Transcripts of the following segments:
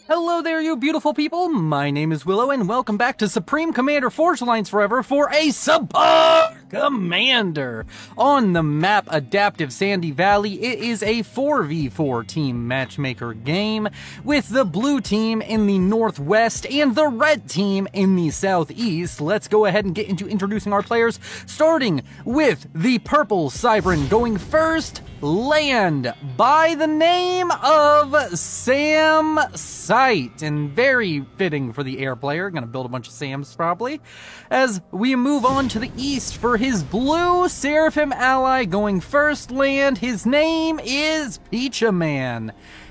Hello there, you beautiful people. My name is Willow, and welcome back to Supreme Commander Forged Alliance Forever for a Subpar Commander. On the map Adaptive Sandy Valley, it is a 4v4 team matchmaker game with the blue team in the northwest and the red team in the southeast. Let's go ahead and get into introducing our players, starting with the purple Cybran going first. Land by the name of Sam Sight, and very fitting for the air player. Gonna build a bunch of Sams probably. As we move on to the east for his blue Seraphim ally going first land, his name is Peachaman.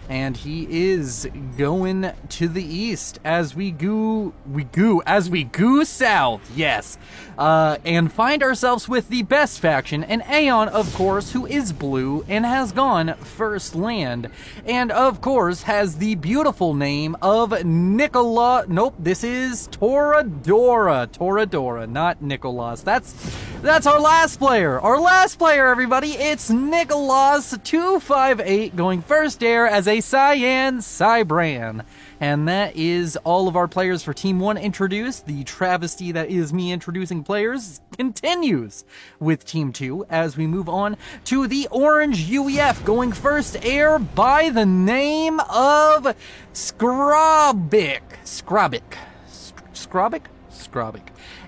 And he is going to the east as we go south, yes. And find ourselves with the best faction, an Aeon, of course, who is blue and has gone first land. And, of course, has the beautiful name of Nicola. Nope, this is Toradora. Toradora, not Nicolas. That's our last player. Our last player, everybody. It's Nicolas 258 going first air as a Cyan Cybran. And that is all of our players for Team 1 introduced. The travesty that is me introducing players continues with Team 2 as we move on to the orange UEF going first air by the name of Scrobic.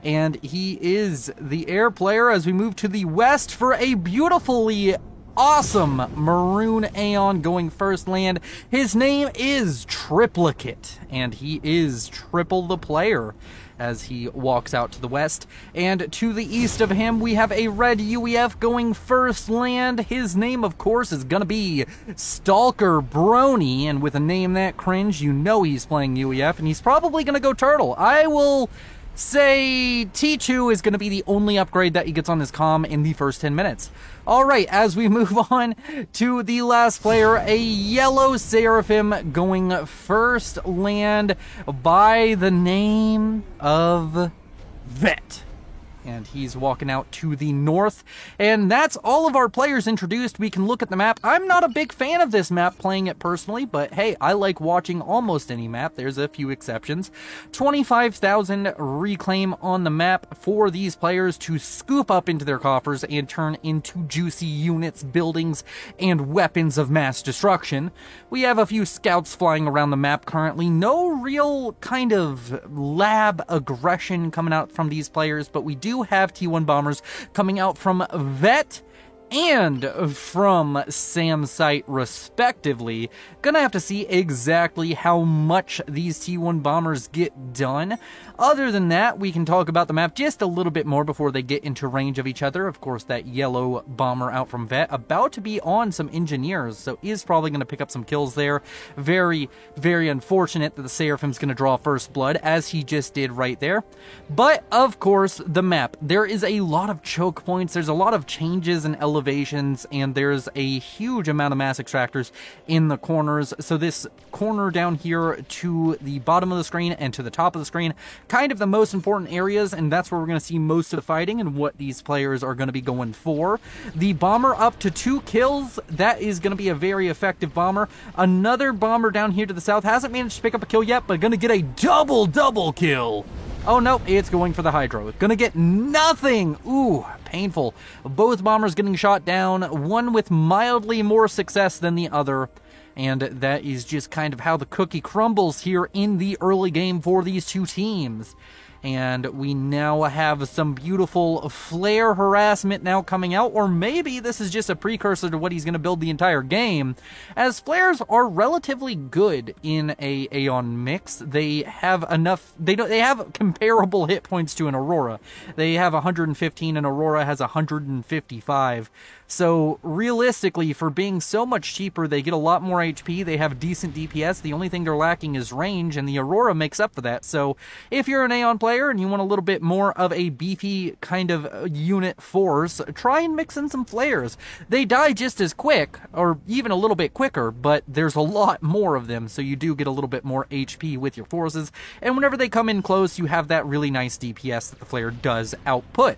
And he is the air player as we move to the west for a beautifully awesome maroon Aeon going first land. His name is Triplicate, and he is triple the player as he walks out to the west. And to the east of him, we have a red UEF going first land. His name, of course, is gonna be Stalker Brony, and with a name that cringe, you know he's playing UEF, and he's probably gonna go turtle. I will say T2 is going to be the only upgrade that he gets on his comm in the first 10 minutes. Alright, as we move on to the last player, a yellow Seraphim going first land by the name of Vet. And he's walking out to the north. And that's all of our players introduced. We can look at the map. I'm not a big fan of this map, playing it personally, but hey, I like watching almost any map. There's a few exceptions. 25,000 reclaim on the map for these players to scoop up into their coffers and turn into juicy units, buildings, and weapons of mass destruction. We have a few scouts flying around the map currently. No real kind of lab aggression coming out from these players, but we do have T1 bombers coming out from Vet and from Sam Sight respectively. Gonna have to see exactly how much these T1 bombers get done. Other than that, we can talk about the map just a little bit more before they get into range of each other. Of course, that yellow bomber out from Vet about to be on some engineers, so is probably going to pick up some kills there. Very, very unfortunate that the Seraphim's going to draw first blood, as he just did right there. But, of course, the map. There is a lot of choke points, there's a lot of changes in elevations, and there's a huge amount of mass extractors in the corners. So this corner down here to the bottom of the screen and to the top of the screen, kind of the most important areas, and that's where we're going to see most of the fighting and what these players are going to be going for. The bomber up to 2 kills, that is going to be a very effective bomber. Another bomber down here to the south hasn't managed to pick up a kill yet, but going to get a double kill. Oh no, it's going for the Hydro. Gonna get nothing. Ooh, painful. Both bombers getting shot down, one with mildly more success than the other. And that is just kind of how the cookie crumbles here in the early game for these two teams. And we now have some beautiful flare harassment now coming out, or maybe this is just a precursor to what he's going to build the entire game, as flares are relatively good in a Aeon mix. They have enough, they have comparable hit points to an Aurora. They have 115 and Aurora has 155. So realistically, for being so much cheaper, they get a lot more HP, they have decent DPS, the only thing they're lacking is range, and the Aurora makes up for that. So if you're an Aeon player and you want a little bit more of a beefy kind of unit force, try and mix in some flares. They die just as quick, or even a little bit quicker, but there's a lot more of them, so you do get a little bit more HP with your forces, and whenever they come in close, you have that really nice DPS that the flare does output.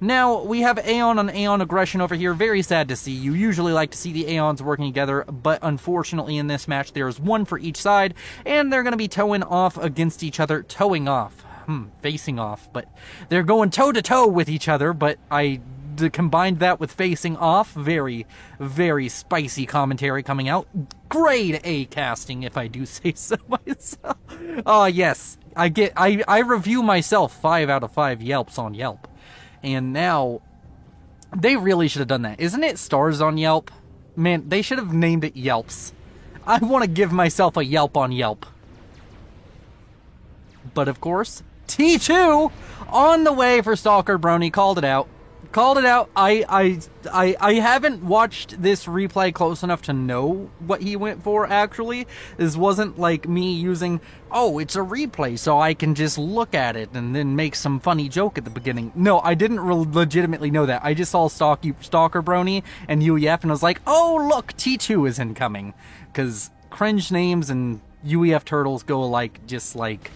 Now, we have Aeon on Aeon aggression over here. Very sad to see. You usually like to see the Aeons working together, but unfortunately in this match, there's one for each side, and they're going to be towing off against each other. Towing off. Facing off. But they're going toe-to-toe with each other, but I combined that with facing off. Very, very spicy commentary coming out. Grade A casting, if I do say so myself. Oh, yes. I review myself 5 out of 5 Yelps on Yelp. And now, they really should have done that. Isn't it stars on Yelp? Man, they should have named it Yelps. I want to give myself a Yelp on Yelp. But of course, T2 on the way for Stalker Brony. Called it out. Called it out. I haven't watched this replay close enough to know what he went for, actually. This wasn't like me using, oh, it's a replay, so I can just look at it and then make some funny joke at the beginning. No, I didn't legitimately know that. I just saw Stalker Brony and UEF, and I was like, oh, look, T2 is incoming. Because cringe names and UEF turtles go alike, just like,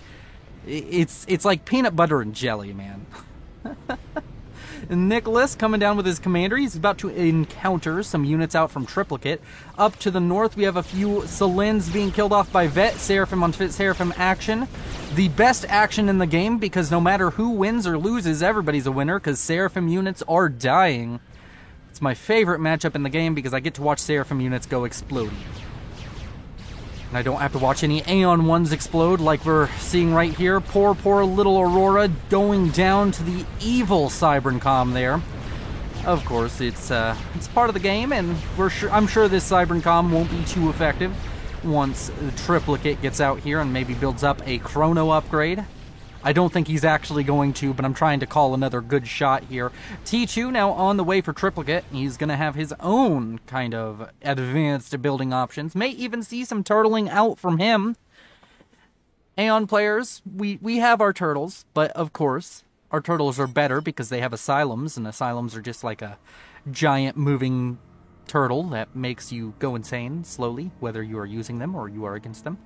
it's like peanut butter and jelly, man. Nicholas coming down with his commander. He's about to encounter some units out from Triplicate. Up to the north, we have a few Selins being killed off by Vet. Seraphim on Fit Seraphim action. The best action in the game, because no matter who wins or loses, everybody's a winner, because Seraphim units are dying. It's my favorite matchup in the game, because I get to watch Seraphim units go exploding. And I don't have to watch any Aeon ones explode like we're seeing right here. Poor, poor little Aurora going down to the evil Cyberncom there. Of course, it's part of the game, and I'm sure this Cyberncom won't be too effective once the Triplicate gets out here and maybe builds up a Chrono upgrade. I don't think he's actually going to, but I'm trying to call another good shot here. T2 now on the way for Triplicate. He's going to have his own kind of advanced building options. May even see some turtling out from him. Aeon players, we have our turtles, but of course, our turtles are better because they have asylums, and asylums are just like a giant moving turtle that makes you go insane slowly, whether you are using them or you are against them.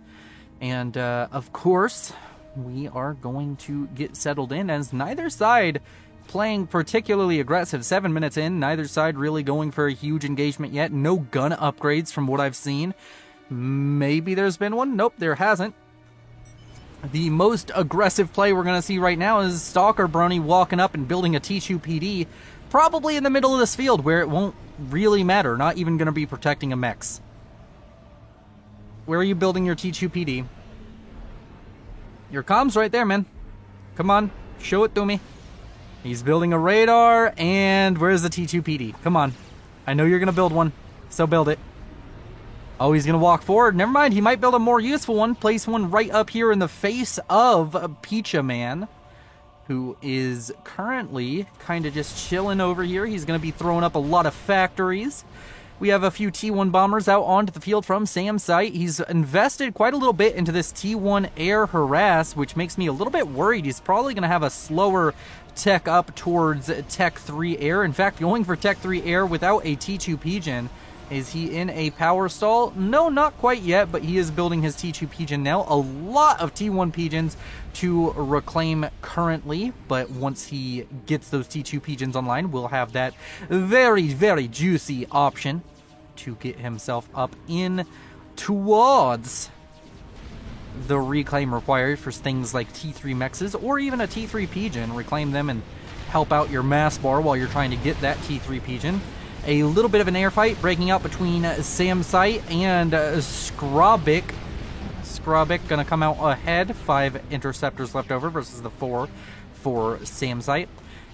And, of course, we are going to get settled in, as neither side playing particularly aggressive. 7 minutes in, neither side really going for a huge engagement yet. No gun upgrades from what I've seen. Maybe there's been one. Nope, there hasn't. The most aggressive play we're going to see right now is Stalker Brony walking up and building a T2 PD, probably in the middle of this field where it won't really matter. Not even going to be protecting a mechs. Where are you building your T2 PD? Your comm's right there, man. Come on, show it to me. He's building a radar, and where's the T2 PD? Come on. I know you're going to build one, so build it. Oh, he's going to walk forward. Never mind, he might build a more useful one. Place one right up here in the face of Pecha Man, who is currently kind of just chilling over here. He's going to be throwing up a lot of factories. We have a few T1 bombers out onto the field from Sam's site. He's invested quite a little bit into this T1 air harass, which makes me a little bit worried. He's probably going to have a slower tech up towards Tech 3 air. In fact, going for Tech 3 air without a T2 P-Gen. Is he in a power stall? No, not quite yet, but he is building his T2 P-Gen now. A lot of T1 P-Gens to reclaim currently, but once he gets those T2 P-Gens online, we'll have that very, very juicy option to get himself up in towards the reclaim required for things like T3 Mexes or even a T3 P-Gen. Reclaim them and help out your mass bar while you're trying to get that T3 P-Gen. A little bit of an air fight breaking out between Samsite and Skrobik. Skrobik going to come out ahead. 5 interceptors left over versus the 4 for Samsite.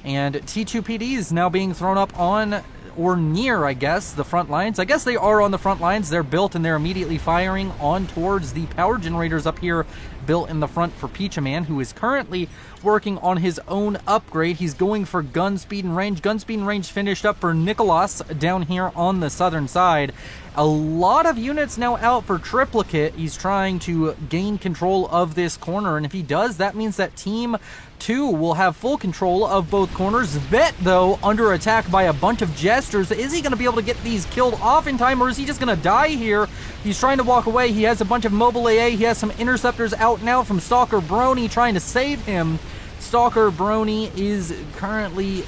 And T2PD is now being thrown up on, or near, I guess, the front lines. I guess they are on the front lines. They're built and they're immediately firing on towards the power generators up here built in the front for Pecha Man, who is currently working on his own upgrade. He's going for gun speed and range. Gun speed and range finished up for Nicholas down here on the southern side. A lot of units now out for Triplicate. He's trying to gain control of this corner, and if he does, that means that Team 2 will have full control of both corners. Vet, though, under attack by a bunch of Jesters. Is he going to be able to get these killed off in time, or is he just going to die here? He's trying to walk away. He has a bunch of mobile AA. He has some interceptors out now from Stalker Brony trying to save him. Stalker Brony is currently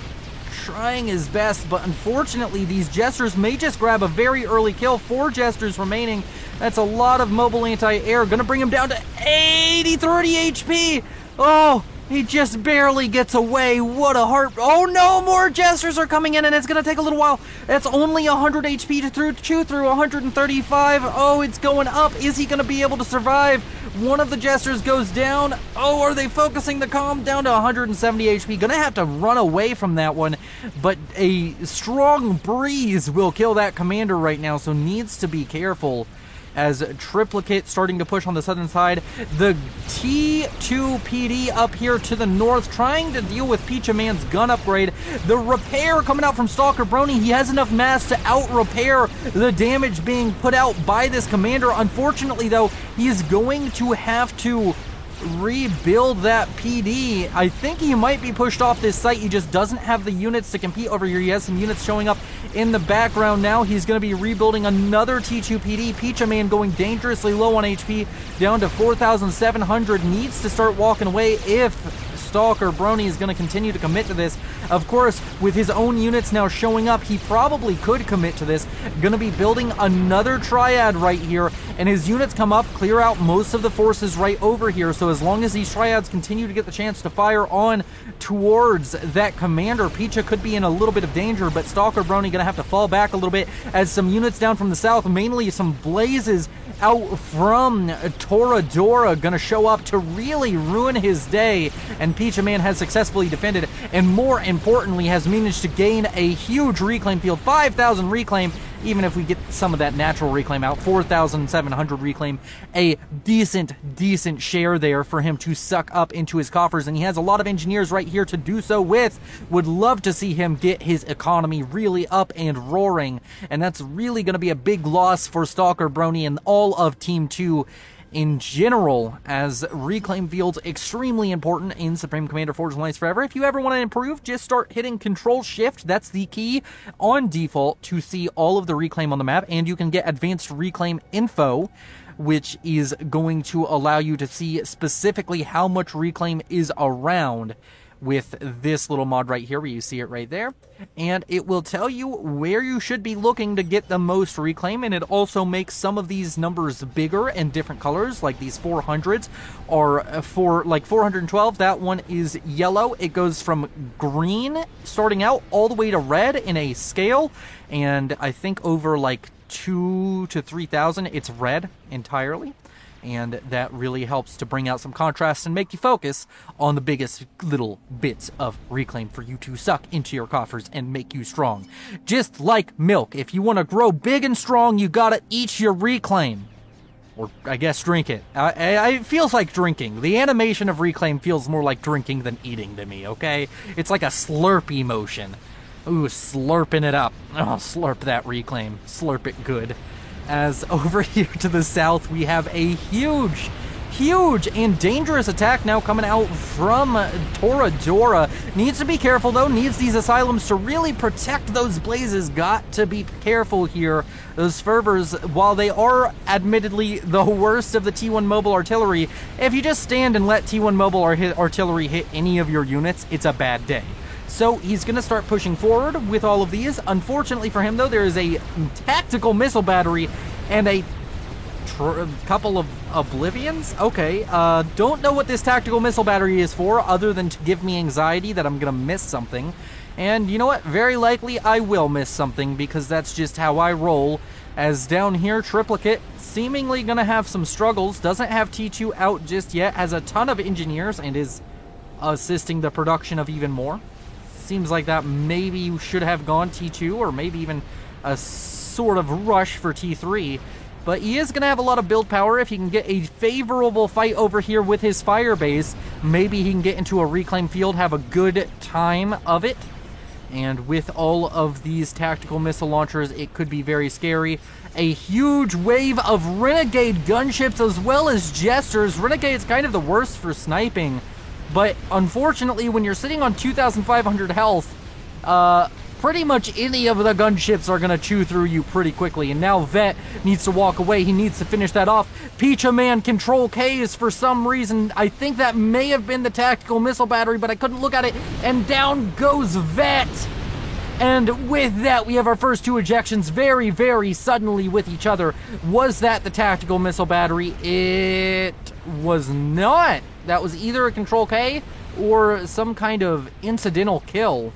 trying his best, but unfortunately these Jesters may just grab a very early kill. 4 Jesters remaining. That's a lot of mobile anti-air. Gonna bring him down to 30 HP. Oh, he just barely gets away. What a heart. Oh no, more Jesters are coming in and it's gonna take a little while. That's only 100 HP to chew through. 135. Oh, it's going up. Is he gonna be able to survive? One of the Jesters goes down. Oh, are they focusing the comm? Down to 170 HP. Gonna have to run away from that one, but a strong breeze will kill that commander right now, so needs to be careful. As Triplicate starting to push on the southern side. The T2 PD up here to the north, trying to deal with Peachaman's gun upgrade. The repair coming out from Stalker Brony. He has enough mass to out-repair the damage being put out by this commander. Unfortunately, though, he's going to have to rebuild that PD. I think he might be pushed off this site. He just doesn't have the units to compete over here. He has some units showing up in the background now. He's going to be rebuilding another T2 PD. Peachaman going dangerously low on HP, down to 4,700. Needs to start walking away if Stalker Brony is going to continue to commit to this. Of course, with his own units now showing up, he probably could commit to this. Going to be building another Triad right here, and his units come up, clear out most of the forces right over here. So as long as these Triads continue to get the chance to fire on towards that commander, Pecha could be in a little bit of danger, but Stalker Brony going to have to fall back a little bit as some units down from the south, mainly some Blazes out from Toradora, going to show up to really ruin his day, and Peachaman has successfully defended, and more importantly has managed to gain a huge reclaim field. 5,000 reclaim, even if we get some of that natural reclaim out. 4,700 reclaim, a decent share there for him to suck up into his coffers, and he has a lot of engineers right here to do so with. Would love to see him get his economy really up and roaring, and that's really going to be a big loss for Stalker Brony and all of Team 2 in general, as reclaim fields extremely important in Supreme Commander Forged in Lights Forever. If you ever want to improve, just start hitting Control-Shift. That's the key on default to see all of the reclaim on the map, and you can get advanced reclaim info, which is going to allow you to see specifically how much reclaim is around with this little mod right here, where you see it right there, and it will tell you where you should be looking to get the most reclaim. And it also makes some of these numbers bigger and different colors, like these 400s are for like 412. That one is yellow. It goes from green starting out all the way to red in a scale, and I think over like 2,000 to 3,000 it's red entirely. And that really helps to bring out some contrast and make you focus on the biggest little bits of reclaim for you to suck into your coffers and make you strong. Just like milk, if you want to grow big and strong, you gotta eat your reclaim. Or, I guess, drink it. It feels like drinking. The animation of reclaim feels more like drinking than eating to me, okay? It's like a slurpy motion. Ooh, slurping it up. Oh, slurp that reclaim. Slurp it good. As over here to the south, we have a huge and dangerous attack now coming out from Toradora. Needs to be careful, though. Needs these asylums to really protect those Blazes. Got to be careful here. Those Fervors, while they are admittedly the worst of the T1 mobile artillery, if you just stand and let T1 mobile artillery hit any of your units, it's a bad day. So he's going to start pushing forward with all of these. Unfortunately for him, though, there is a tactical missile battery and a couple of Oblivions. Okay, don't know what this tactical missile battery is for, other than to give me anxiety that I'm going to miss something. And you know what? Very likely I will miss something, because that's just how I roll. As down here, Triplicate seemingly going to have some struggles. Doesn't have T2 out just yet. Has a ton of engineers and is assisting the production of even more. Seems like that maybe should have gone T2, or maybe even a sort of rush for T3. But he is going to have a lot of build power if he can get a favorable fight over here with his Firebase. Maybe he can get into a reclaim field, have a good time of it. And with all of these tactical missile launchers, it could be very scary. A huge wave of Renegade gunships as well as Jesters. Renegade's kind of the worst for sniping. But unfortunately, when you're sitting on 2,500 health, pretty much any of the gunships are going to chew through you pretty quickly. And now Vet needs to walk away. He needs to finish that off. Peachaman Control K's for some reason. I think that may have been the tactical missile battery, but I couldn't look at it. And down goes Vet. And with that, we have our first 2 ejections very, very suddenly with each other. Was that the tactical missile battery? It was not. That was either a Control K or some kind of incidental kill.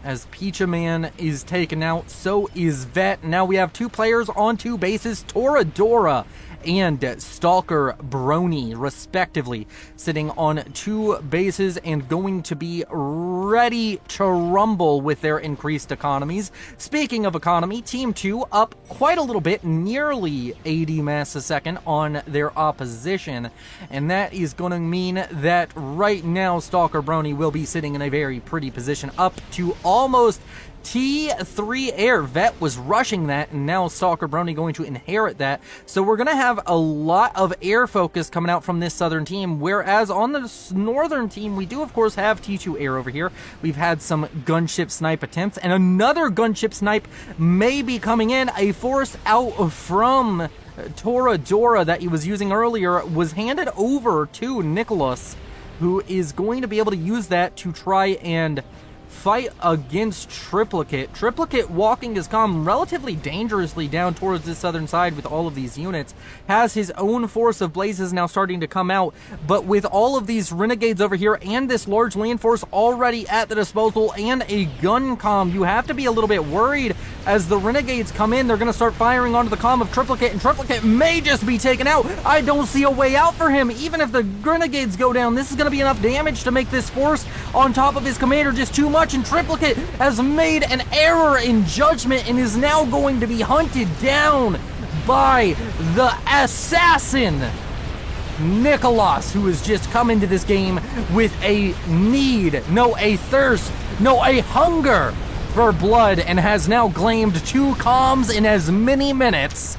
As Peachaman is taken out, so is Vet. Now we have 2 players on 2 bases, Toradora and Stalker Brony, respectively, sitting on 2 bases and going to be ready to rumble with their increased economies. Speaking of economy, Team 2 up quite a little bit, nearly 80 mass a second on their opposition, and that is going to mean that right now Stalker Brony will be sitting in a very pretty position, up to almost T3 air. Vet was rushing that, and now Stalker Brony going to inherit that. So we're going to have a lot of air focus coming out from this southern team, whereas on the northern team, we do, of course, have T2 air over here. We've had some gunship snipe attempts, and another gunship snipe may be coming in. A force out from Toradora that he was using earlier was handed over to Nicholas, who is going to be able to use that to try and fight against Triplicate. Triplicate walking his comm relatively dangerously down towards the southern side with all of these units. Has his own force of blazes now starting to come out, but with all of these renegades over here and this large land force already at the disposal and a gun comm, you have to be a little bit worried as the renegades come in. They're going to start firing onto the comm of Triplicate, and Triplicate may just be taken out. I don't see a way out for him. Even if the renegades go down, this is going to be enough damage to make this force on top of his commander just too much, and Triplicate has made an error in judgment and is now going to be hunted down by the assassin Nicholas, who has just come into this game with a need, no, a thirst, no, a hunger for blood, and has now claimed 2 comms in as many minutes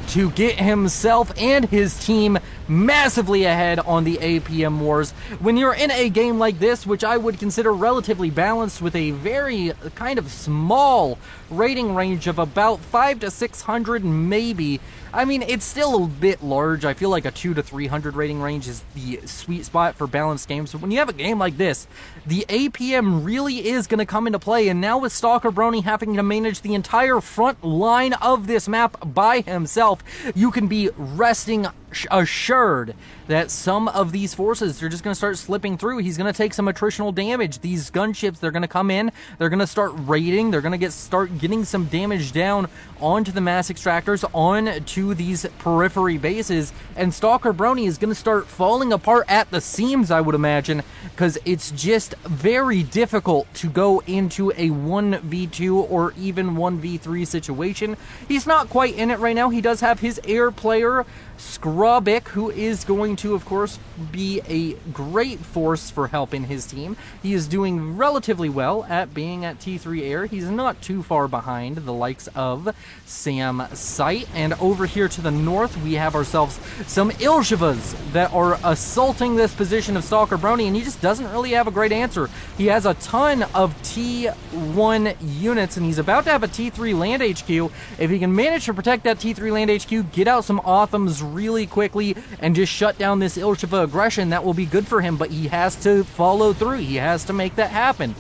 to get himself and his team massively ahead on the APM wars. When you're in a game like this, which I would consider relatively balanced with a very kind of small rating range of about 500 to 600 maybe, I mean, it's still a bit large. I feel like a 200 to 300 rating range is the sweet spot for balanced games. But when you have a game like this, the APM really is going to come into play. And now with Stalker Brony having to manage the entire front line of this map by himself, you can be resting assured that some of these forces, they're just going to start slipping through. He's going to take some attritional damage. These gunships, they're going to come in, they're going to start raiding, they're going to start getting some damage down onto the mass extractors, onto these periphery bases, and Stalker Brony is going to start falling apart at the seams, I would imagine, because it's just very difficult to go into a 1v2 or even 1v3 situation. He's not quite in it right now. He does have his air player, Scrubik, who is going to, of course, be a great force for helping his team. He is doing relatively well at being at T3 air. He's not too far behind the likes of Sam Sight. And over here to the north, we have ourselves some Ilshivas that are assaulting this position of Stalker Brony, and he just doesn't really have a great answer. He has a ton of T1 units, and he's about to have a T3 land HQ. If he can manage to protect that T3 land HQ, get out some Othams really quickly, and just shut down this Ilshiva aggression, that will be good for him, but he has to follow through. He has to make that happen,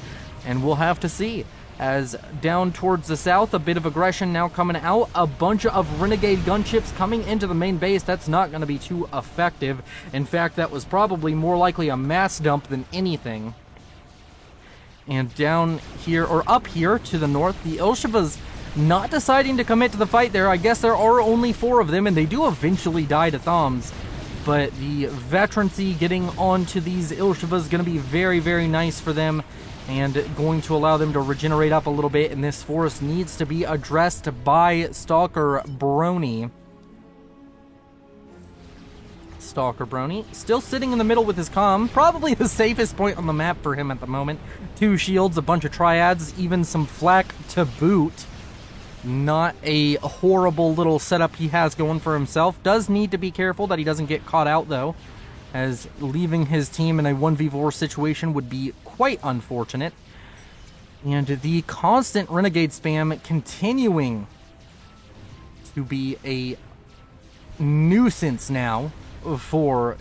and we'll have to see. As down towards the south, a bit of aggression now coming out, a bunch of renegade gunships coming into the main base. That's not going to be too effective. In fact, that was probably more likely a mass dump than anything. And down here, or up here to the north, the Ilshivas not deciding to commit to the fight there. I guess there are only 4 of them, and they do eventually die to Thoms. But the veterancy getting onto these Ilshivas is going to be very, very nice for them, and going to allow them to regenerate up a little bit, and this force needs to be addressed by Stalker Brony. Stalker Brony still sitting in the middle with his comm, probably the safest point on the map for him at the moment. 2 shields, a bunch of triads, even some flak to boot. Not a horrible little setup he has going for himself. Does need to be careful that he doesn't get caught out, though, as leaving his team in a 1v4 situation would be quite unfortunate. And the constant renegade spam continuing to be a nuisance now for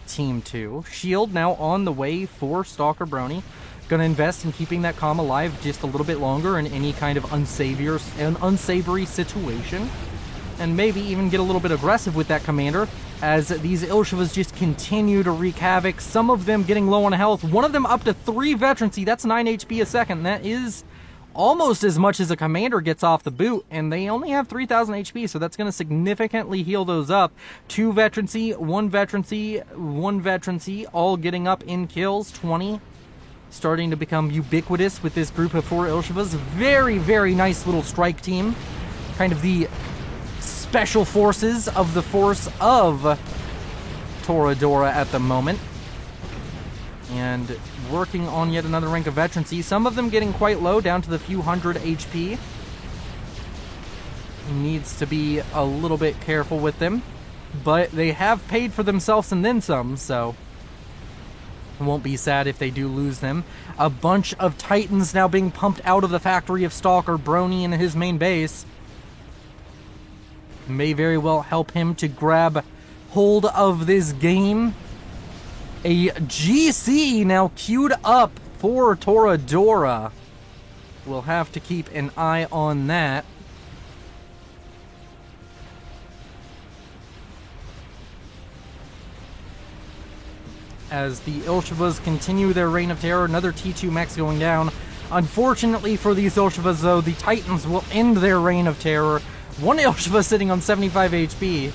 Team 2. Shield now on the way for Stalker Brony. going to invest in keeping that comm alive just a little bit longer in any kind of unsavory situation. And maybe even get a little bit aggressive with that commander as these Ilshivas just continue to wreak havoc. Some of them getting low on health. One of them up to 3 veterancy. That's 9 HP a second. That is almost as much as a commander gets off the boot. And they only have 3,000 HP, so that's going to significantly heal those up. 2 veterancy, 1 veterancy, 1 veterancy, all getting up in kills. 20. Starting to become ubiquitous with this group of 4 Ilshivas. Very, very nice little strike team. Kind of the special forces of the force of Toradora at the moment. And working on yet another rank of veterancy. Some of them getting quite low, down to the few hundred HP. Needs to be a little bit careful with them. But they have paid for themselves and then some, so won't be sad if they do lose them. A bunch of Titans now being pumped out of the factory of Stalker Brony in his main base. May very well help him to grab hold of this game. A GC now queued up for Toradora. We'll have to keep an eye on that. As the Ilshivas continue their reign of terror, another T2 mech going down. Unfortunately for these Ilshivas, though, the Titans will end their reign of terror. 1 Ilshiva sitting on 75 HP.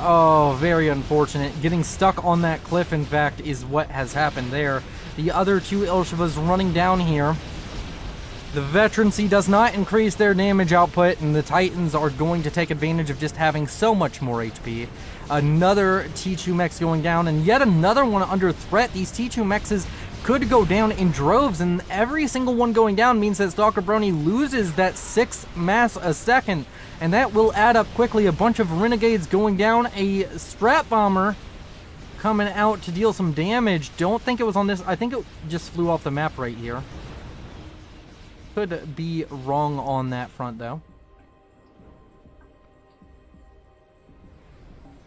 Oh, very unfortunate. Getting stuck on that cliff, in fact, is what has happened there. The other 2 Ilshivas running down here. The veterancy does not increase their damage output, and the Titans are going to take advantage of just having so much more HP. Another T2 mechs going down, and yet another one under threat. These T2 mechs could go down in droves, and every single one going down means that Stalker Brony loses that 6 mass a second, and that will add up quickly. A bunch of Renegades going down, a Strat Bomber coming out to deal some damage. Don't think it was on this. I think it just flew off the map right here. Could be wrong on that front, though.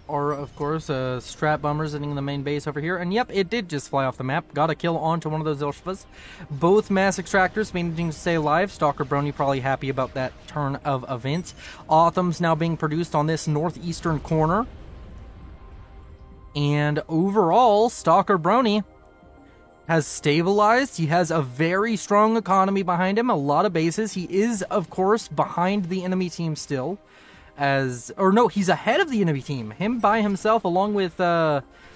Or, of course, Strat Bomber sitting in the main base over here. And yep, it did just fly off the map. Got a kill onto one of those Ilshivas. Both Mass Extractors managing to stay alive. Stalker Brony probably happy about that turn of events. Autumn's now being produced on this northeastern corner. And overall, Stalker Brony has stabilized. He has a very strong economy behind him. A lot of bases. He is, of course, behind the enemy team still. He's ahead of the enemy team. Him by himself, along with Skrobik,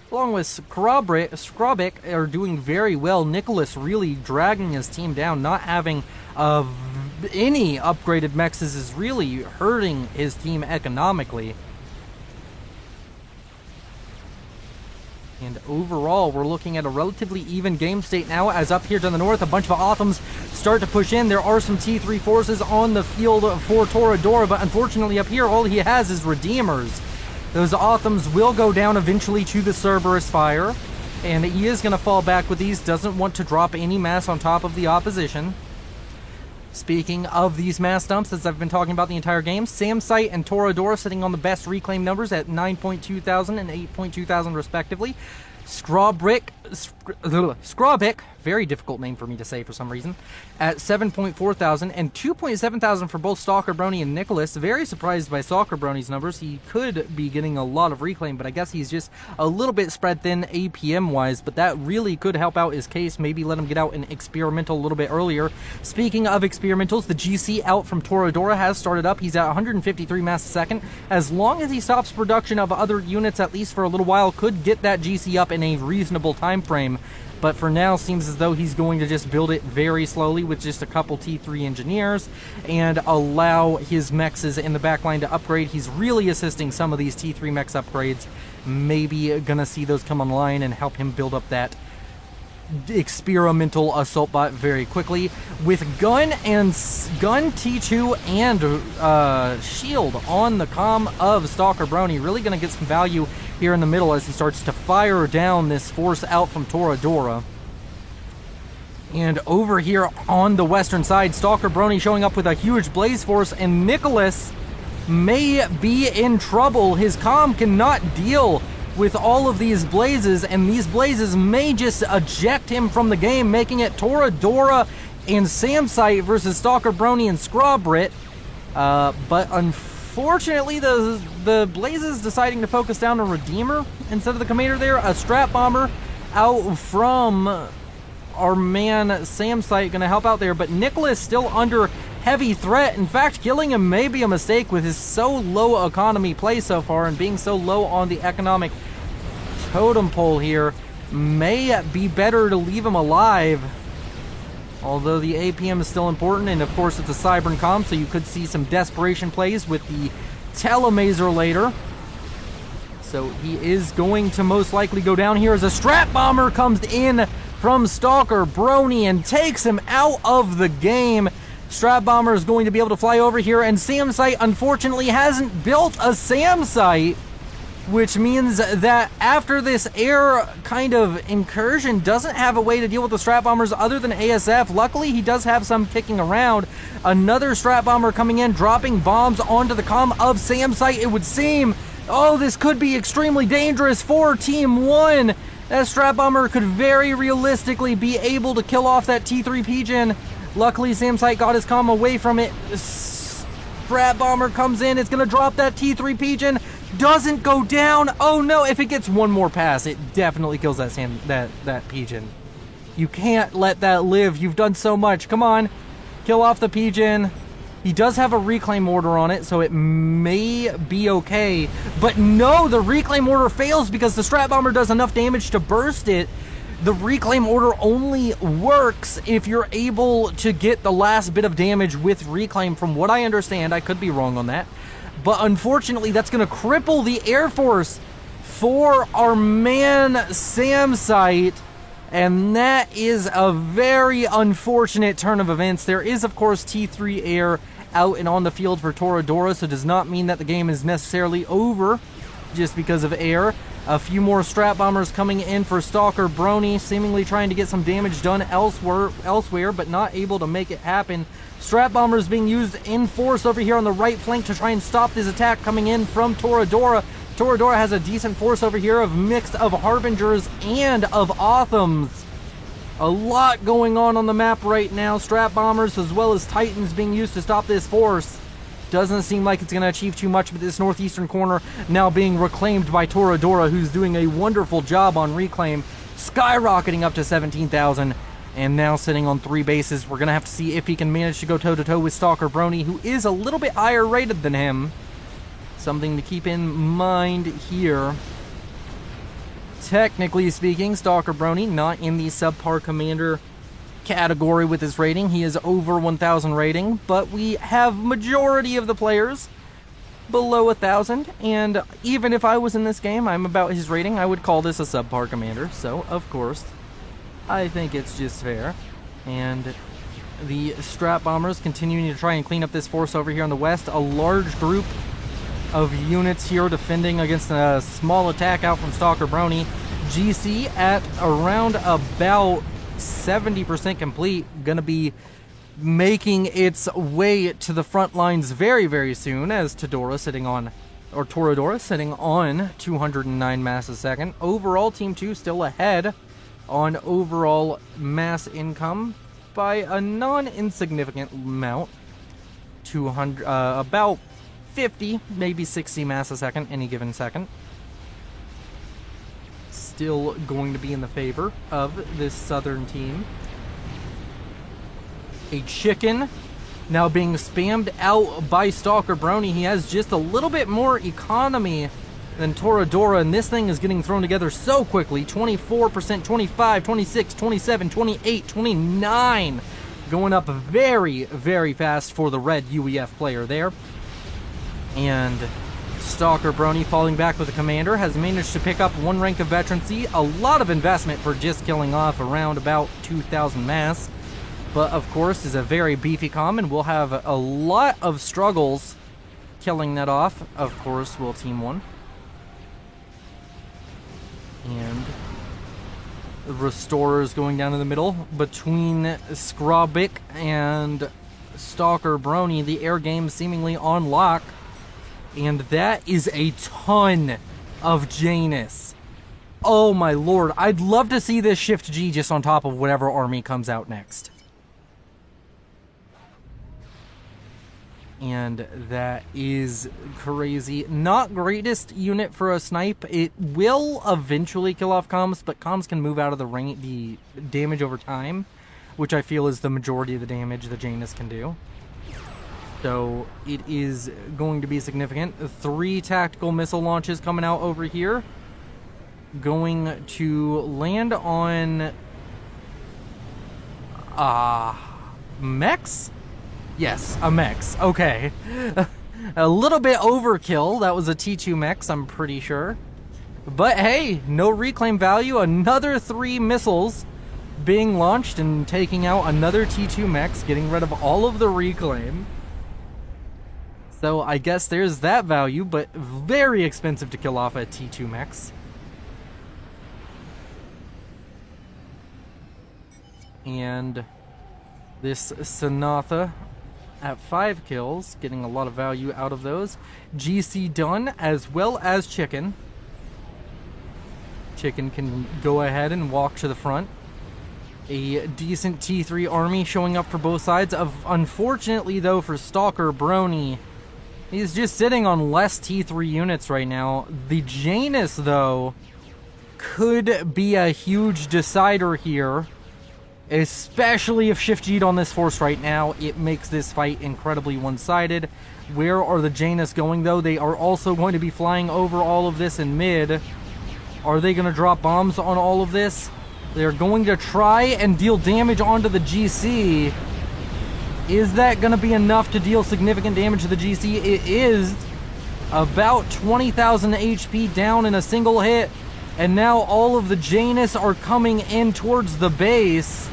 are doing very well. Nicholas really dragging his team down. Not having any upgraded mechs is really hurting his team economically. And overall, we're looking at a relatively even game state now, as up here to the north, a bunch of Authams start to push in. There are some T3 forces on the field for Toradora, but unfortunately up here, all he has is Redeemers. Those Authams will go down eventually to the Cerberus fire, and he is going to fall back with these. Doesn't want to drop any mass on top of the opposition. Speaking of these mass dumps, as I've been talking about the entire game, Samsite and Toradora sitting on the best reclaim numbers at 9.2 thousand and 8.2 thousand respectively. Skrobik, very difficult name for me to say for some reason, at 7.4 thousand and 2.7 thousand for both Stalker Brony and Nicholas. Very surprised by Stalker Brony's numbers. He could be getting a lot of reclaim, but I guess he's just a little bit spread thin APM wise, but that really could help out his case. Maybe let him get out an experimental a little bit earlier. Speaking of experimentals, the GC out from Toradora has started up. He's at 153 mass a second. As long as he stops production of other units, at least for a little while, could get that GC up in a reasonable time frame. But for now, seems as though he's going to just build it very slowly with just a couple T3 engineers and allow his mechs in the backline to upgrade. He's really assisting some of these T3 mechs upgrades. Maybe gonna see those come online and help him build up that experimental assault bot very quickly. With gun T2 and shield on the comm of Stalker Brony, really gonna get some value here in the middle as he starts to fire down this force out from Toradora. And over here on the western side, Stalker Brony showing up with a huge blaze force, and Nicholas may be in trouble. His comm cannot deal with all of these blazes, and these blazes may just eject him from the game, making it Toradora and Samsite versus Stalker Brony and Scrawbrit. But unfortunately, the blazes deciding to focus down on Redeemer instead of the Commander there. A Strat Bomber out from our man Samsite, going to help out there, but Nicholas still under heavy threat. In fact, killing him may be a mistake with his so low economy play so far and being so low on the economic totem pole here. May be better to leave him alive, although the APM is still important, and of course it's a Cybern Com, so you could see some desperation plays with the Telemazer later. So he is going to most likely go down here as a Strat Bomber comes in from Stalker Brony and takes him out of the game. Strat Bomber is going to be able to fly over here, and Samsite unfortunately hasn't built a Samsite, which means that after this air kind of incursion doesn't have a way to deal with the Strat Bombers other than ASF. Luckily, he does have some kicking around. Another Strat Bomber coming in, dropping bombs onto the comm of Samsite, it would seem. Oh, this could be extremely dangerous for Team 1. That Strat Bomber could very realistically be able to kill off that T3 Pigeon. Luckily, Samsite got his comm away from it. Strat Bomber comes in. It's going to drop that T3 Pigeon. Doesn't go down. Oh no, if it gets one more pass, it definitely kills that Pigeon. You can't let that live. You've done so much. Come on. Kill off the Pigeon. He does have a reclaim order on it, so it may be okay. But no, the reclaim order fails because the Strat Bomber does enough damage to burst it. The reclaim order only works if you're able to get the last bit of damage with reclaim, from what I understand. I could be wrong on that. But unfortunately, that's going to cripple the Air Force for our man Samsite. And that is a very unfortunate turn of events. There is, of course, T3 Air out and on the field for Toradora, so it does not mean that the game is necessarily over just because of air. A few more Strat Bombers coming in for Stalker Brony, seemingly trying to get some damage done elsewhere, but not able to make it happen. Strat Bombers being used in force over here on the right flank to try and stop this attack coming in from Toradora. Toradora has a decent force over here of mix of Harbingers and of Othams. A lot going on the map right now. Strat Bombers as well as Titans being used to stop this force. Doesn't seem like it's going to achieve too much, with this northeastern corner now being reclaimed by Toradora, who's doing a wonderful job on reclaim, skyrocketing up to 17,000, and now sitting on 3 bases. We're going to have to see if he can manage to go toe-to-toe with Stalker Brony, who is a little bit higher rated than him. Something to keep in mind here. Technically speaking, Stalker Brony not in the subpar commander category with his rating. He is over 1,000 rating, but we have majority of the players below 1,000, and even if I was in this game, I'm about his rating, I would call this a subpar commander, so of course I think it's just fair. And the Strat Bombers continuing to try and clean up this force over here on the west. A large group of units here defending against a small attack out from Stalker Brony. GC at around about 70% complete, gonna be making its way to the front lines very, very soon, as Toradora sitting on 209 mass a second. Overall, Team 2 still ahead on overall mass income by a non-insignificant amount. 200, about 50, maybe 60 mass a second, any given second. Still going to be in the favor of this southern team. A chicken now being spammed out by Stalker Brony. He has just a little bit more economy than Toradora, and this thing is getting thrown together so quickly. 24%, 25, 26, 27, 28, 29. Going up very, very fast for the red UEF player there. And Stalker Brony falling back with the commander has managed to pick up 1 rank of veterancy. A lot of investment for just killing off around about 2,000 mass. But of course is a very beefy comm, and we'll have a lot of struggles killing that off. Of course will Team 1. And the Restorers going down in the middle between Scrawbik and Stalker Brony. The air game seemingly on lock. And that is a ton of Janus. Oh my lord, I'd love to see this Shift G just on top of whatever army comes out next. And that is crazy. Not greatest unit for a snipe. It will eventually kill off comms, but comms can move out of the damage over time, which I feel is the majority of the damage the Janus can do. So it is going to be significant. 3 tactical missile launches coming out over here. Going to land on mechs? Yes, a mechs. Okay. A little bit overkill. That was a T2 mechs, I'm pretty sure. But hey, no reclaim value. Another 3 missiles being launched and taking out another T2 mechs, getting rid of all of the reclaim. So I guess there's that value, but very expensive to kill off a T2 mechs. And this Sonata at 5 kills, getting a lot of value out of those. GC done, as well as Chicken. Chicken can go ahead and walk to the front. A decent T3 army showing up for both sides. Unfortunately, though, for Stalker Brony, he's just sitting on less T3 units right now. The Janus, though, could be a huge decider here. Especially if Shift G'd on this force right now, it makes this fight incredibly one-sided. Where are the Janus going, though? They are also going to be flying over all of this in mid. Are they going to drop bombs on all of this? They're going to try and deal damage onto the GC. Is that going to be enough to deal significant damage to the GC? It is. About 20,000 HP down in a single hit. And now all of the Janus are coming in towards the base.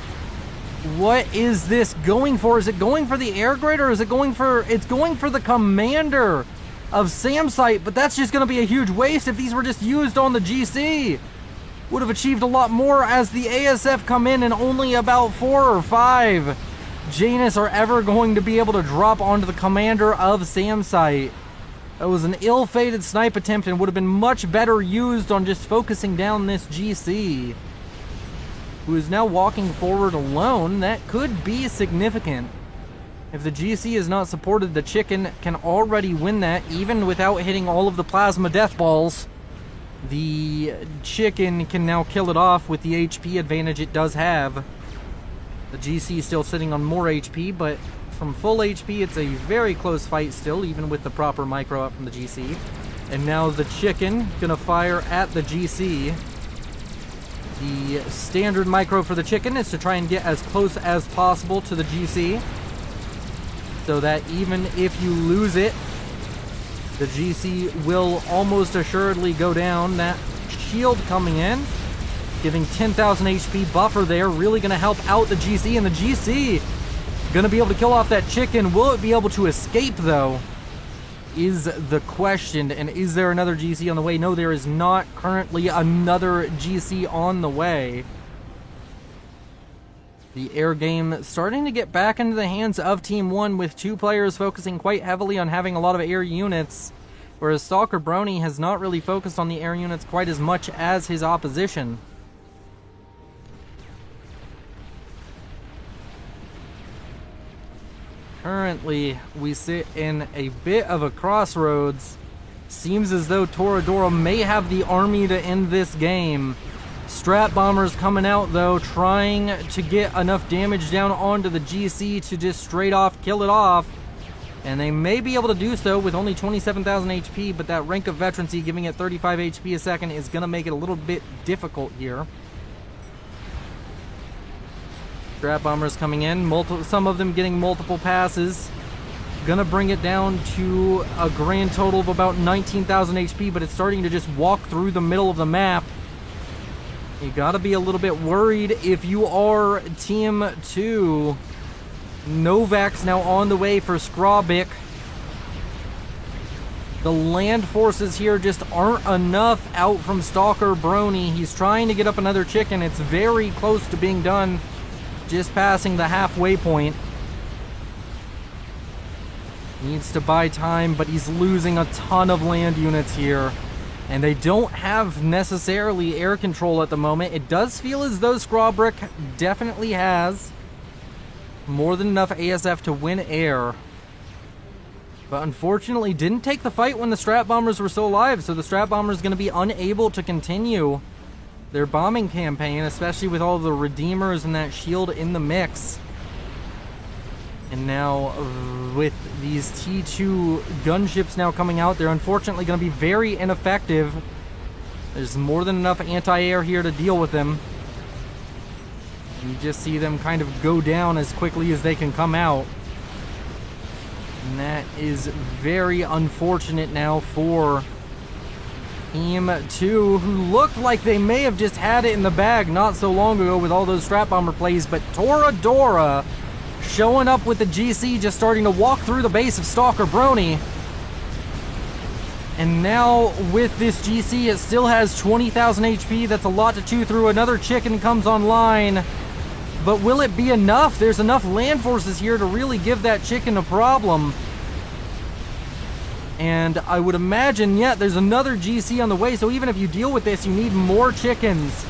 What is this going for? Is it going for the air grid, or is it going for... It's going for the commander of SamSite, but that's just going to be a huge waste if these were just used on the GC. Would have achieved a lot more as the ASF come in, and only about 4 or 5 Janus are ever going to be able to drop onto the commander of SamSite. That was an ill-fated snipe attempt and would have been much better used on just focusing down this GC, who is now walking forward alone. That could be significant. If the GC is not supported, the Chicken can already win that, even without hitting all of the plasma death balls. The Chicken can now kill it off with the HP advantage it does have. The GC is still sitting on more HP, but from full HP, it's a very close fight still, even with the proper micro up from the GC. And now the Chicken gonna fire at the GC. The standard micro for the Chicken is to try and get as close as possible to the GC, so that even if you lose it, the GC will almost assuredly go down. That shield coming in, giving 10,000 HP buffer there, really gonna help out the GC, and the GC gonna be able to kill off that Chicken. Will it be able to escape, though, is the question. And is there another GC on the way? No, there is not currently another GC on the way. The air game starting to get back into the hands of Team 1, with 2 players focusing quite heavily on having a lot of air units, whereas Stalker Brony has not really focused on the air units quite as much as his opposition. Currently, we sit in a bit of a crossroads. Seems as though Toradora may have the army to end this game. Strat Bombers coming out, though, trying to get enough damage down onto the GC to just straight off kill it off. And they may be able to do so with only 27,000 HP, but that rank of veterancy giving it 35 HP a second is going to make it a little bit difficult here. Strat Bombers coming in, some of them getting multiple passes. Gonna bring it down to a grand total of about 19,000 HP, but it's starting to just walk through the middle of the map. You gotta be a little bit worried if you are Team 2. Novak's now on the way for Skrawbik. The land forces here just aren't enough out from Stalker Brony. He's trying to get up another Chicken. It's very close to being done. Just passing the halfway point. Needs to buy time, but he's losing a ton of land units here. And they don't have necessarily air control at the moment. It does feel as though Scrawbrick definitely has more than enough ASF to win air. But unfortunately didn't take the fight when the Strat Bombers were still alive, so the Strat Bombers going to be unable to continue their bombing campaign, especially with all the Redeemers and that shield in the mix. And now with these T2 gunships now coming out, they're unfortunately going to be very ineffective. There's more than enough anti-air here to deal with them. You just see them kind of go down as quickly as they can come out. And that is very unfortunate now for Team 2, who looked like they may have just had it in the bag not so long ago with all those Strat Bomber plays, but Toradora showing up with the GC, just starting to walk through the base of Stalker Brony. And now with this GC, it still has 20,000 HP. That's a lot to chew through. Another chicken comes online. But will it be enough? There's enough land forces here to really give that chicken a problem. And I would imagine, yeah, there's another GC on the way. So even if you deal with this, you need more chickens.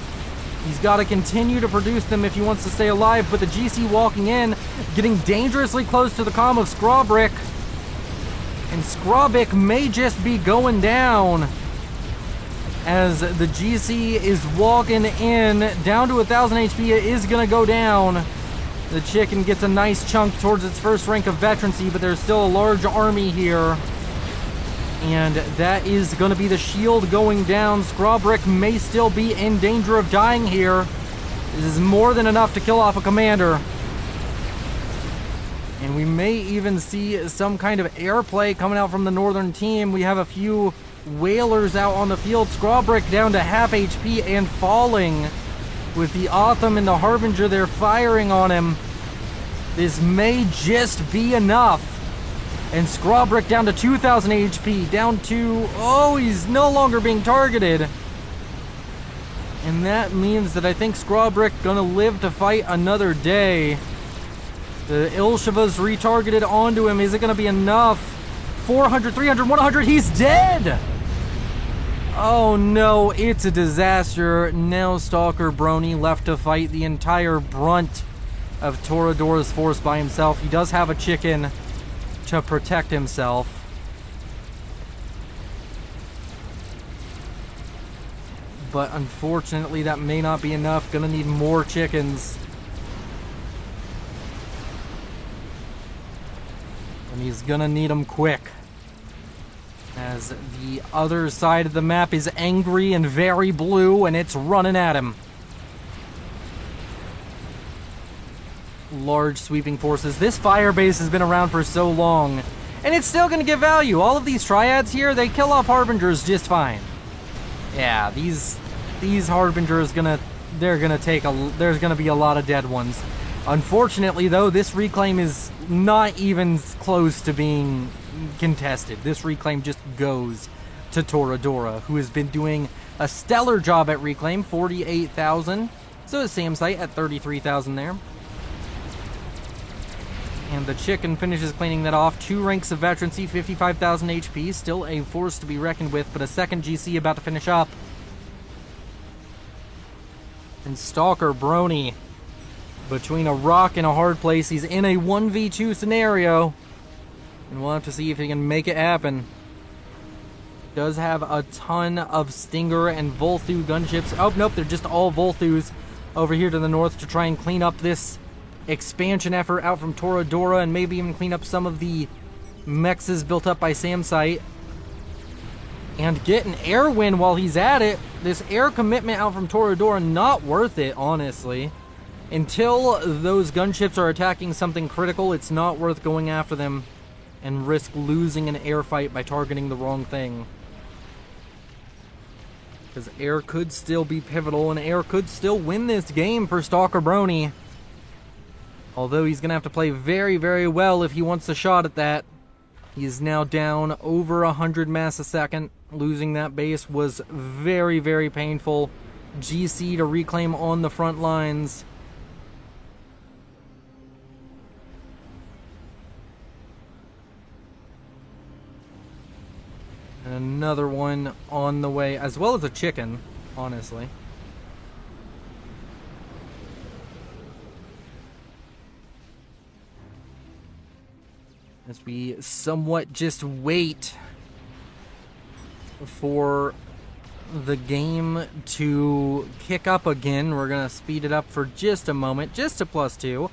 He's got to continue to produce them if he wants to stay alive, but the GC walking in, getting dangerously close to the comm of Scrawbrick. And Scrawbrick may just be going down as the GC is walking in. Down to 1,000 HP, it is going to go down. The chicken gets a nice chunk towards its first rank of veterancy, but there's still a large army here. And that is going to be the shield going down. Scrawbrick may still be in danger of dying here. This is more than enough to kill off a commander. And we may even see some kind of airplay coming out from the northern team. We have a few whalers out on the field. Scrawbrick down to half HP and falling. With the Otham and the Harbinger, they're firing on him. This may just be enough. And Scrawbrick down to 2,000 HP, down to, oh, he's no longer being targeted. And that means that I think Scrawbrick gonna live to fight another day. The Ilshiva's retargeted onto him. Is it gonna be enough? 400, 300, 100, he's dead! Oh no, it's a disaster. Now Stalker Brony left to fight the entire brunt of Toradora's force by himself. He does have a chicken to protect himself. But unfortunately that may not be enough. Gonna need more chickens. And he's gonna need them quick. As the other side of the map is angry and very blue and it's running at him. Large sweeping forces. This fire base has been around for so long, and it's still going to give value. All of these triads here, they kill off Harbingers just fine. Yeah, these Harbingers there's going to be a lot of dead ones. Unfortunately, though, this reclaim is not even close to being contested. This reclaim just goes to Toradora, who has been doing a stellar job at reclaim. 48,000. So is Sam Site at 33,000 there. And the chicken finishes cleaning that off. 2 ranks of veterancy, 55,000 HP. Still a force to be reckoned with, but a second GC about to finish up. And Stalker Brony, between a rock and a hard place. He's in a 1v2 scenario. And we'll have to see if he can make it happen. Does have a ton of Stinger and Volthu gunships. Oh, nope, they're just all Volthus over here to the north to try and clean up this expansion effort out from Toradora, and maybe even clean up some of the mexes built up by Samsite. And get an air win while he's at it. This air commitment out from Toradora, not worth it, honestly. Until those gunships are attacking something critical, it's not worth going after them and risk losing an air fight by targeting the wrong thing. Because air could still be pivotal, and air could still win this game for Stalker Brony. Although he's going to have to play very, very well if he wants a shot at that. He is now down over 100 mass a second. Losing that base was very, very painful. GC to reclaim on the front lines. And another one on the way, as well as a chicken, honestly. As we somewhat just wait for the game to kick up again. We're going to speed it up for just a moment, just to +2.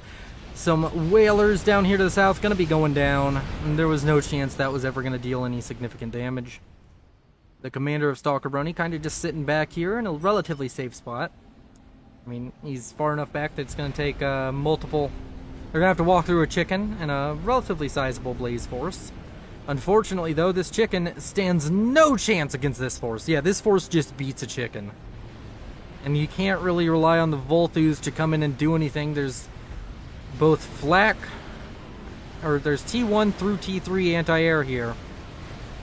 Some whalers down here to the south going to be going down. And there was no chance that was ever going to deal any significant damage. The commander of Stalker Brony kind of just sitting back here in a relatively safe spot. I mean, he's far enough back that it's going to take multiple... They're going to have to walk through a chicken and a relatively sizable blaze force. Unfortunately, though, this chicken stands no chance against this force. Yeah, this force just beats a chicken. And you can't really rely on the Volthus to come in and do anything. There's both flak, or there's T1 through T3 anti-air here.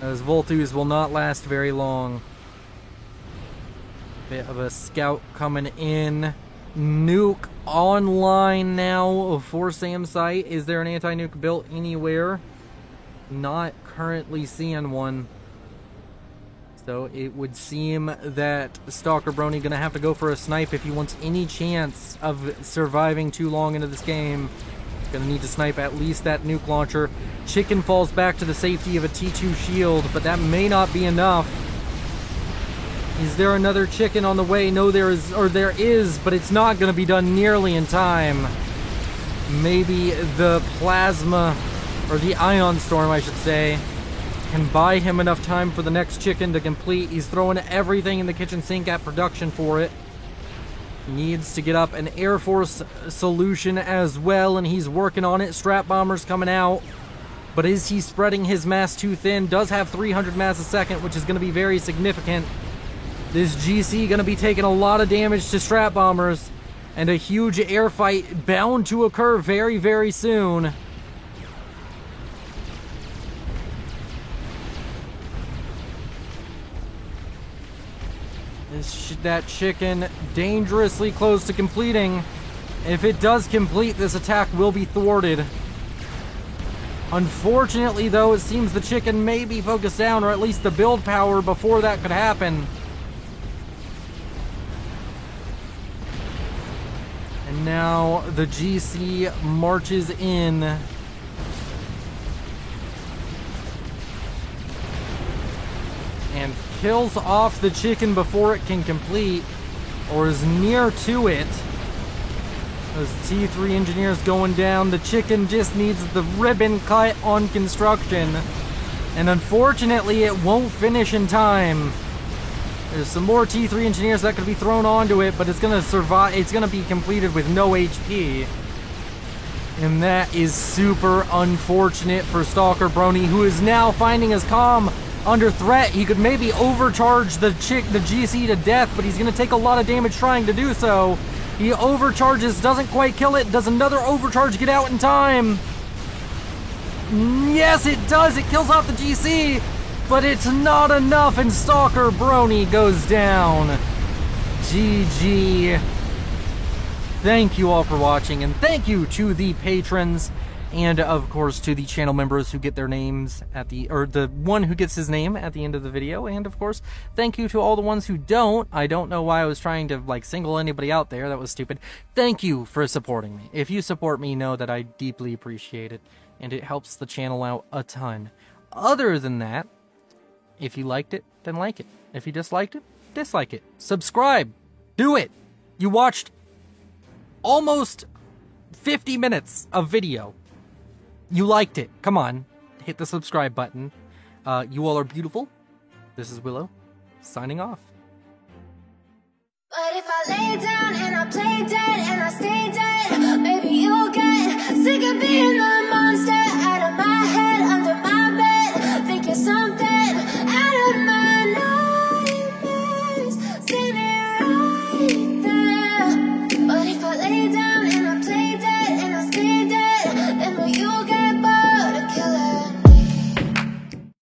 Those Volthus will not last very long. Bit of a scout coming in. Nuke online now for SAM site. Is there an anti-nuke built anywhere? Not currently seeing one. So it would seem that Stalker Brony gonna have to go for a snipe if he wants any chance of surviving too long into this game. Gonna need to snipe at least that nuke launcher. Chicken falls back to the safety of a T2 shield, but that may not be enough. Is there another chicken on the way? No, there is, but it's not gonna be done nearly in time. Maybe the plasma, or the ion storm, I should say, can buy him enough time for the next chicken to complete. He's throwing everything in the kitchen sink at production for it. Needs to get up an Air Force solution as well, and he's working on it. Strat bombers coming out. But is he spreading his mass too thin? Does have 300 mass a second, which is going to be very significant. This GC going to be taking a lot of damage to strat bombers, and a huge air fight bound to occur very, very soon. That chicken dangerously close to completing. If it does complete, this attack will be thwarted. Unfortunately, though, it seems the chicken may be focused down, or at least the build power before that could happen. And now the GC marches in. And kills off the chicken before it can complete, or is near to it. Those T3 engineers going down. The chicken just needs the ribbon cut on construction. And unfortunately, it won't finish in time. There's some more T3 engineers that could be thrown onto it, but it's going to survive. It's going to be completed with no HP. And that is super unfortunate for Stalker Brony, who is now finding his comm under threat. He could maybe overcharge the GC to death, but he's going to take a lot of damage trying to do so. He overcharges, doesn't quite kill it, does another overcharge, get out in time. Yes, it does. It kills off the GC, but it's not enough, and Stalker Brony goes down. GG. Thank you all for watching, and thank you to the patrons, and of course to the channel members who get their names at the, or the one who gets his name at the end of the video. And of course, thank you to all the ones who don't. I don't know why I was trying to like single anybody out there. That was stupid. Thank you for supporting me. If you support me, know that I deeply appreciate it, and it helps the channel out a ton. Other than that, if you liked it, then like it. If you disliked it, dislike it. Subscribe. Do it. You watched almost 50 minutes of video. You liked it. Come on. Hit the subscribe button. You all are beautiful. This is Willow, signing off. But if I lay down and I play dead and I stay dead, maybe you'll get sick of being the